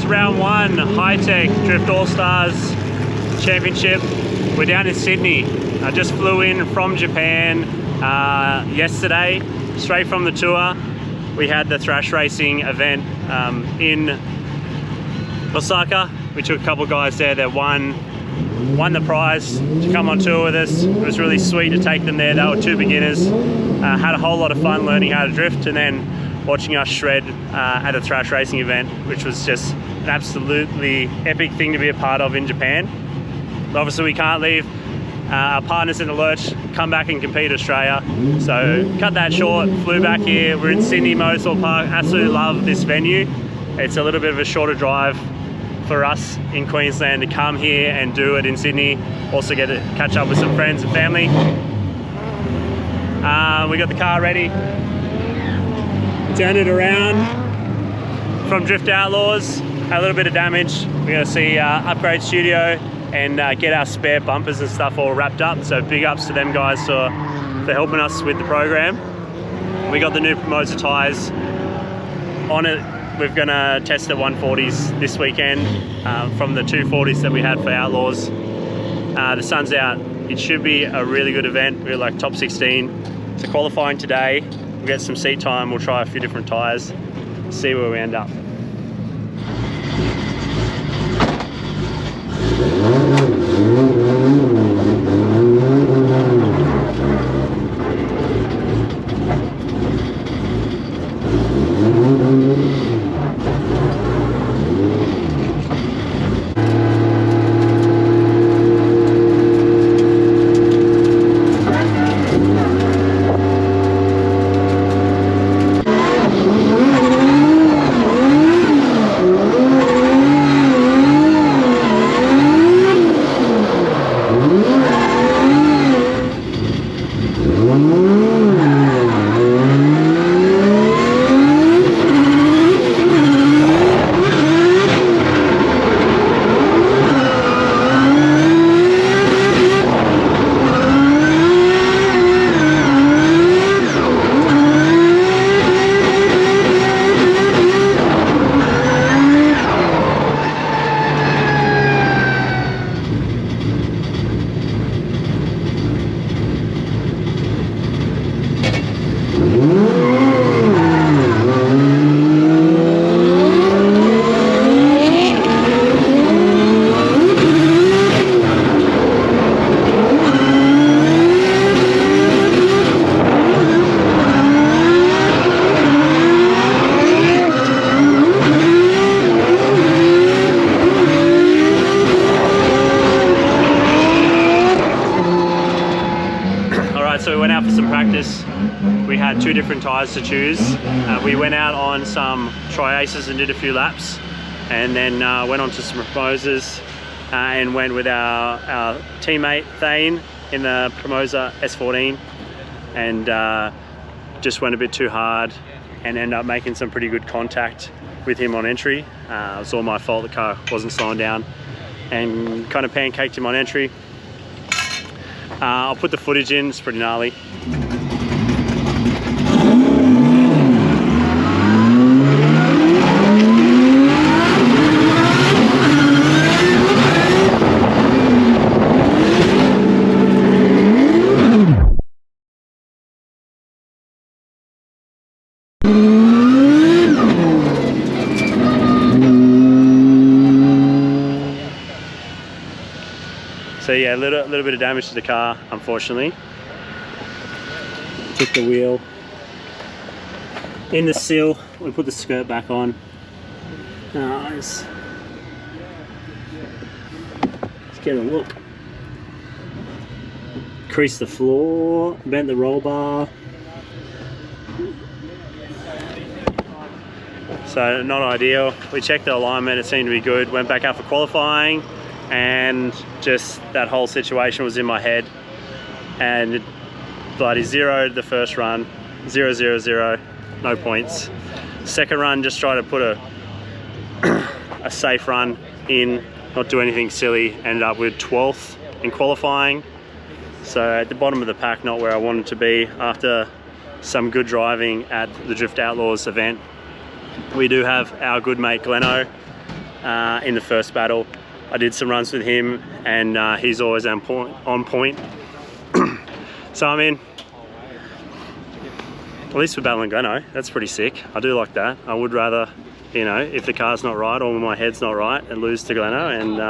round one, HiTec Drift All-Stars Championship. We're down in Sydney. I just flew in from Japan yesterday, straight from the tour. We had the thrash racing event in Osaka. We took a couple guys there that won the prize to come on tour with us. It was really sweet to take them there. They were two beginners. Had a whole lot of fun learning how to drift and then watching us shred at a thrash racing event, which was just an absolutely epic thing to be a part of in Japan. But obviously we can't leave our partners in the lurch, come back and compete Australia. So cut that short, flew back here. We're in Sydney Motorsport Park. Absolutely love this venue. It's a little bit of a shorter drive for us in Queensland to come here and do it in Sydney. Also get to catch up with some friends and family. We got the car ready. Turn it around from Drift Outlaws. Had a little bit of damage. We're going to see Upgrade Studio and get our spare bumpers and stuff all wrapped up. So big ups to them guys for helping us with the program. We got the new Promoter tyres on it. We're going to test the 140s this weekend from the 240s that we had for Outlaws. The sun's out. It should be a really good event. We're like top 16. So qualifying today. We'll get some seat time. We'll try a few different tyres, see where we end up. So we went out for some practice. We had two different tyres to choose. We went out on some Tri-Aces and did a few laps, and then went on to some Promosers and went with our teammate Thane in the Promoser S14, and just went a bit too hard and ended up making some pretty good contact with him on entry. It was all my fault, the car wasn't slowing down, and kind of pancaked him on entry. I'll put the footage in, it's pretty gnarly. So yeah, a little bit of damage to the car, unfortunately. Took the wheel in the sill. We put the skirt back on. Nice. Let's get a look. Creased the floor, bent the roll bar. So not ideal. We checked the alignment, it seemed to be good. Went back out for qualifying, and just that whole situation was in my head, and it bloody zeroed the first run. 0, 0, 0, no points. Second run, just try to put a safe run in, not do anything silly. Ended up with 12th in qualifying, so at the bottom of the pack, not where I wanted to be after some good driving at the Drift Outlaws event. We do have our good mate Gleno in the first battle. I did some runs with him, and he's always on point. So I mean, at least we're battling Gleno. That's pretty sick. I do like that. I would rather, you know, if the car's not right or my head's not right, and lose to Gleno. And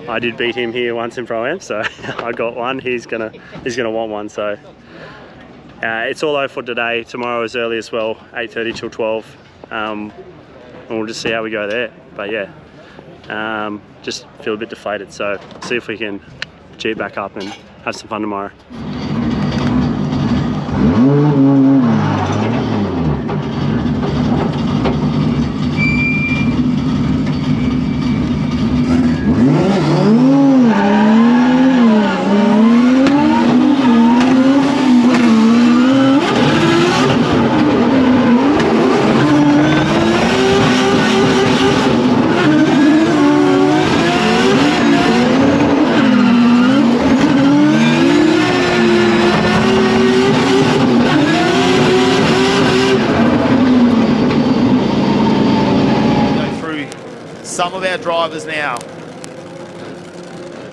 I did beat him here once in Pro-Am, so I got one. He's gonna want one. So it's all over for today. Tomorrow is early as well, 8:30 till 12, and we'll just see how we go there. But yeah, just feel a bit deflated. So see if we can G it back up and have some fun tomorrow. Some of our drivers now.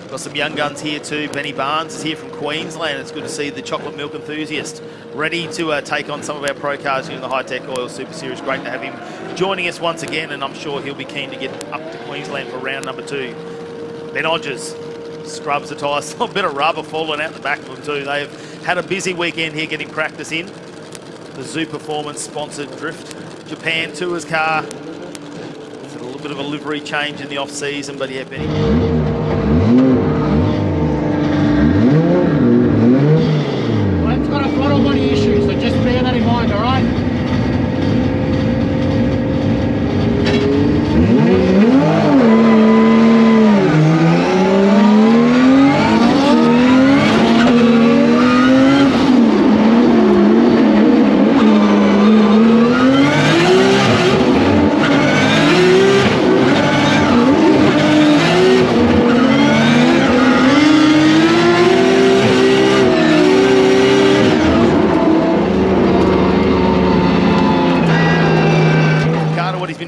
Got some young guns here too. Benny Barnes is here from Queensland. It's good to see the chocolate milk enthusiast ready to take on some of our pro cars here in the HiTec Oil Super Series. Great to have him joining us once again, and I'm sure he'll be keen to get up to Queensland for round number 2. Ben Hodges scrubs the tyres. A bit of rubber falling out the back of them too. They've had a busy weekend here getting practice in. The Zoo Performance sponsored Drift Japan Tours car. A little bit of a livery change in the off season, but yeah, Benny. Well, it's got a throttle body issue, so just bear that in mind, all right?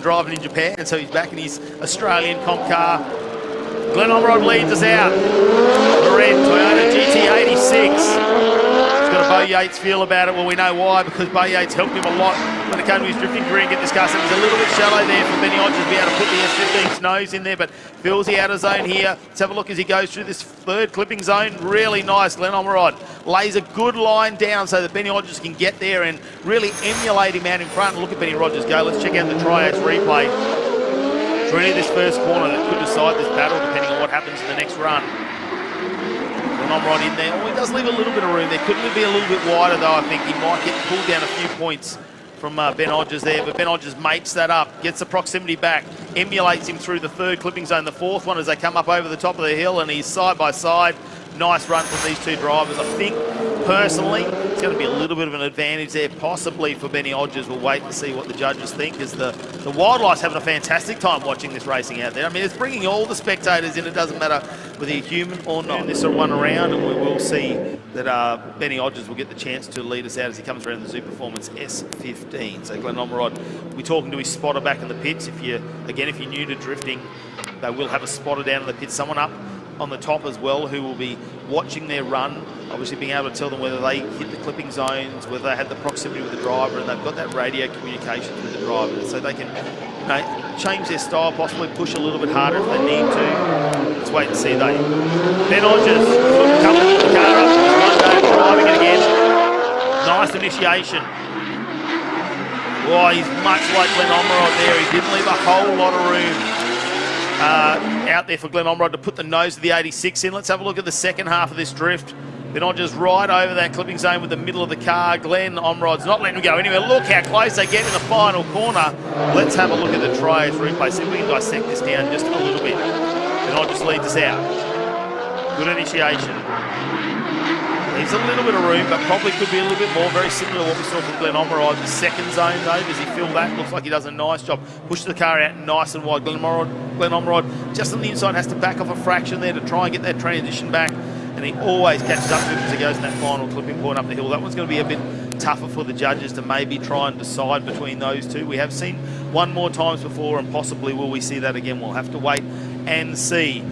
Driving in Japan, so he's back in his Australian comp car. Glenn Omrod leads us out. The red Toyota GT86. He's got a Bo Yates feel about it. Well, we know why, because Bo Yates helped him a lot when it came to his drifting career and get this car. So he's a little bit shallow there for Benny Hodges to be able to put the S15's nose in there, but feels the outer zone here. Let's have a look as he goes through this third clipping zone. Really nice. Glenn Omrod lays a good line down so that Benny Hodges can get there and really emulate him out in front. Look at Benny Hodges go. Let's check out the Triax replay. It's really this first corner that could decide this battle depending on what happens in the next run. Glenn Omrod in there. Oh, he does leave a little bit of room there. Could be a little bit wider though, I think. He might get pulled down a few points from Ben Hodges there, but Ben Hodges mates that up, gets the proximity back, emulates him through the third clipping zone, the fourth one as they come up over the top of the hill, and he's side by side. Nice run from these two drivers. I think, personally, it's going to be a little bit of an advantage there, possibly for Benny Hodges. We'll wait and see what the judges think, as the wildlife's having a fantastic time watching this racing out there. I mean, it's bringing all the spectators in. It doesn't matter whether you're human or not. This will run around, and we will see that Benny Hodges will get the chance to lead us out as he comes around the Zoo Performance S15. So Glenn Omrod, we're talking to his spotter back in the pits. If you're new to drifting, they will have a spotter down in the pits, someone up on the top as well, who will be watching their run, obviously being able to tell them whether they hit the clipping zones, whether they had the proximity with the driver, and they've got that radio communication with the driver, so they can change their style, possibly push a little bit harder if they need to. Let's wait and see. Ben Hodges coming the car up, driving it again. Nice initiation. Oh, he's much like Glenn Omrod there. He didn't leave a whole lot of room out there for Glenn Omrod to put the nose of the 86 in. Let's have a look at the second half of this drift. Ben Hodges right over that clipping zone with the middle of the car. Glenn Omrod's not letting him go anywhere. Look how close they get in the final corner. Let's have a look at the Triax replay. See if we can dissect this down just a little bit. Ben Hodges leads us out. Good initiation. Leaves a little bit of room, but probably could be a little bit more. Very similar to what we saw from Glenn Omrod. The second zone, though, does he fill that? Looks like he does a nice job. Pushes the car out nice and wide. Glenn Omrod, just on the inside, has to back off a fraction there to try and get that transition back. And and he always catches up to him as he goes in that final clipping point up the hill. That one's going to be a bit tougher for the judges to maybe try and decide between those two. We have seen one more times before, and possibly will we see that again. We'll have to wait and see.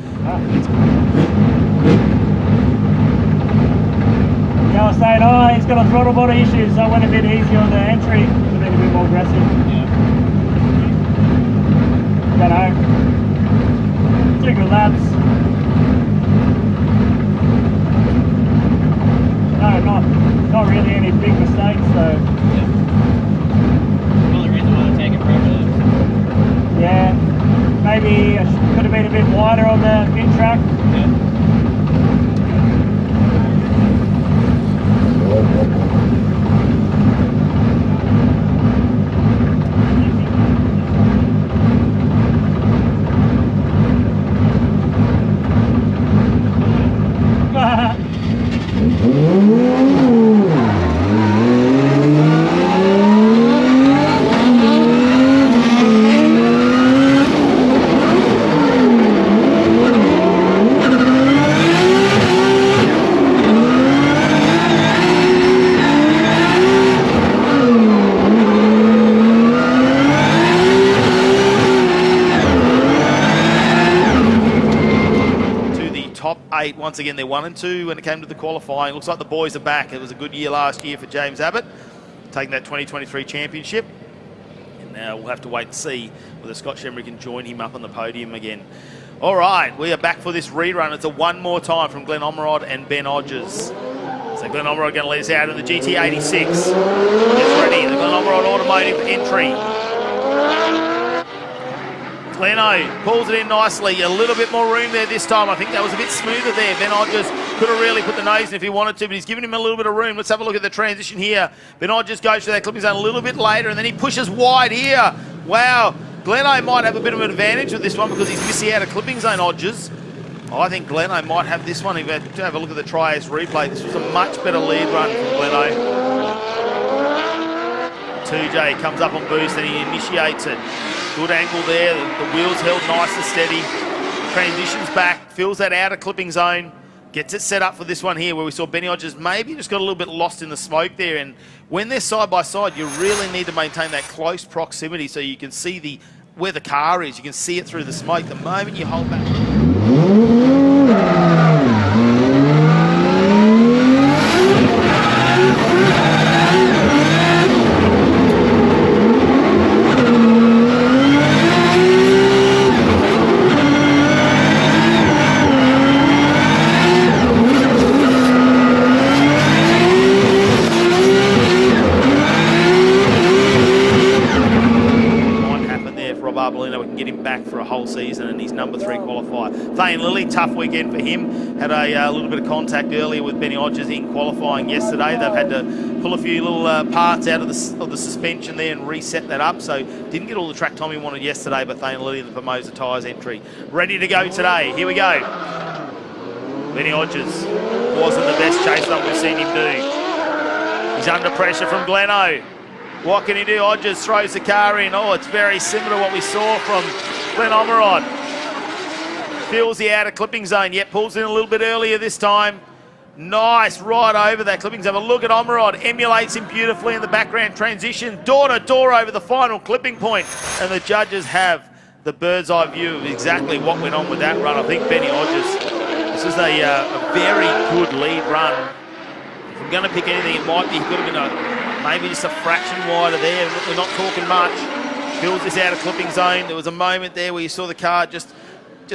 I was saying, oh, he's got a throttle body issue, so I went a bit easier on the entry. Could have been a bit more aggressive. Yeah. Don't know. 2 good laps. No, not really any big mistakes, so. Yeah. Well, the reason why they're taking forever. Yeah, maybe I could have been a bit wider on the pit track. Yeah. Once again, they're 1 and 2 when it came to the qualifying. Looks like the boys are back. It was a good year last year for James Abbott, taking that 2023 championship. And now we'll have to wait and see whether Scott Shembury can join him up on the podium again. All right, we are back for this rerun. It's a one more time from Glenn Omerod and Ben Hodges. So Glenn Omerod going to lead us out in the GT86. Gets ready, the Glenn Omerod Automotive entry. Leno pulls it in nicely, a little bit more room there this time. I think that was a bit smoother there. Ben Hodges could have really put the nose in if he wanted to, but he's given him a little bit of room. Let's have a look at the transition here. Ben Hodges goes to that clipping zone a little bit later, and then he pushes wide here. Wow, Gleno might have a bit of an advantage with this one because he's missing out a clipping zone, Hodges. I think Gleno might have this one. If you have a look at the Tri-Ace replay, this was a much better lead run from Gleno. 2J comes up on boost and he initiates it. Good angle there, the wheels held nice and steady. Transitions back, fills that outer clipping zone, gets it set up for this one here where we saw Benny Hodges maybe just got a little bit lost in the smoke there. And when they're side by side, you really need to maintain that close proximity so you can see where the car is. You can see it through the smoke. The moment you hold back. We can get him back for a whole season, and he's number 3 qualifier. Thane Lilly, tough weekend for him. Had a little bit of contact earlier with Benny Hodges in qualifying yesterday. They've had to pull a few little parts out of the suspension there and reset that up, so didn't get all the track time he wanted yesterday, but Thane Lilly, the Formosa Tyres entry, ready to go today. Here we go. Benny Hodges wasn't the best chase run we've seen him do. He's under pressure from Gleno. What can he do? Hodges throws the car in. Oh, it's very similar to what we saw from Glenn Omerod. Fills the outer clipping zone, yet pulls in a little bit earlier this time. Nice, right over that clipping zone. But look at Omerod, emulates him beautifully in the background transition. Door to door over the final clipping point. And the judges have the bird's eye view of exactly what went on with that run. I think Benny Hodges, this is a very good lead run. If I'm going to pick anything, it might be, he could have been maybe just a fraction wider there. We're not talking much. Fills this outer clipping zone. There was a moment there where you saw the car just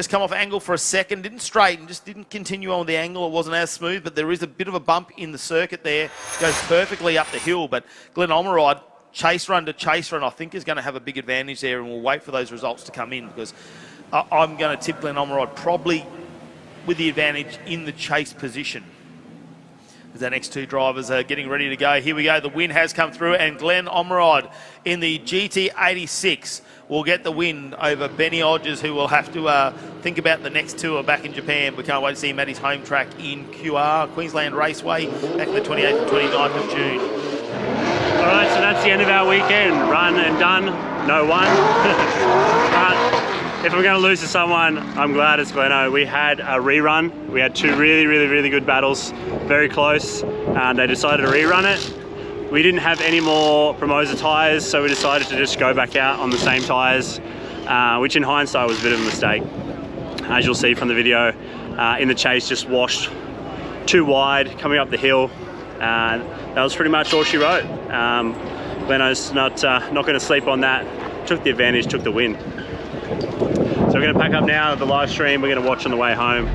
come off angle for a second, didn't straighten, just didn't continue on with the angle. It wasn't as smooth, but there is a bit of a bump in the circuit there. Goes perfectly up the hill, but Glenn Omerod, chase run to chase run, I think is going to have a big advantage there, and we'll wait for those results to come in because I'm going to tip Glenn Omerod probably with the advantage in the chase position. As our next 2 drivers are getting ready to go. Here we go. The win has come through, and Glenn Omerod in the GT86 will get the win over Benny Hodges, who will have to think about the next tour back in Japan. We can't wait to see him at his home track in QR, Queensland Raceway, back on the 28th and 29th of June. All right, so that's the end of our weekend. Run and done, no one. But if I'm going to lose to someone, I'm glad it's Gleno. We had a rerun. We had two really good battles, very close, and they decided to rerun it. We didn't have any more Promosa tyres, so we decided to just go back out on the same tyres, which in hindsight was a bit of a mistake. As you'll see from the video, in the chase, just washed too wide coming up the hill. That was pretty much all she wrote. Gleno's not going to sleep on that. Took the advantage, took the win. So we're going to pack up now the live stream. We're going to watch on the way home.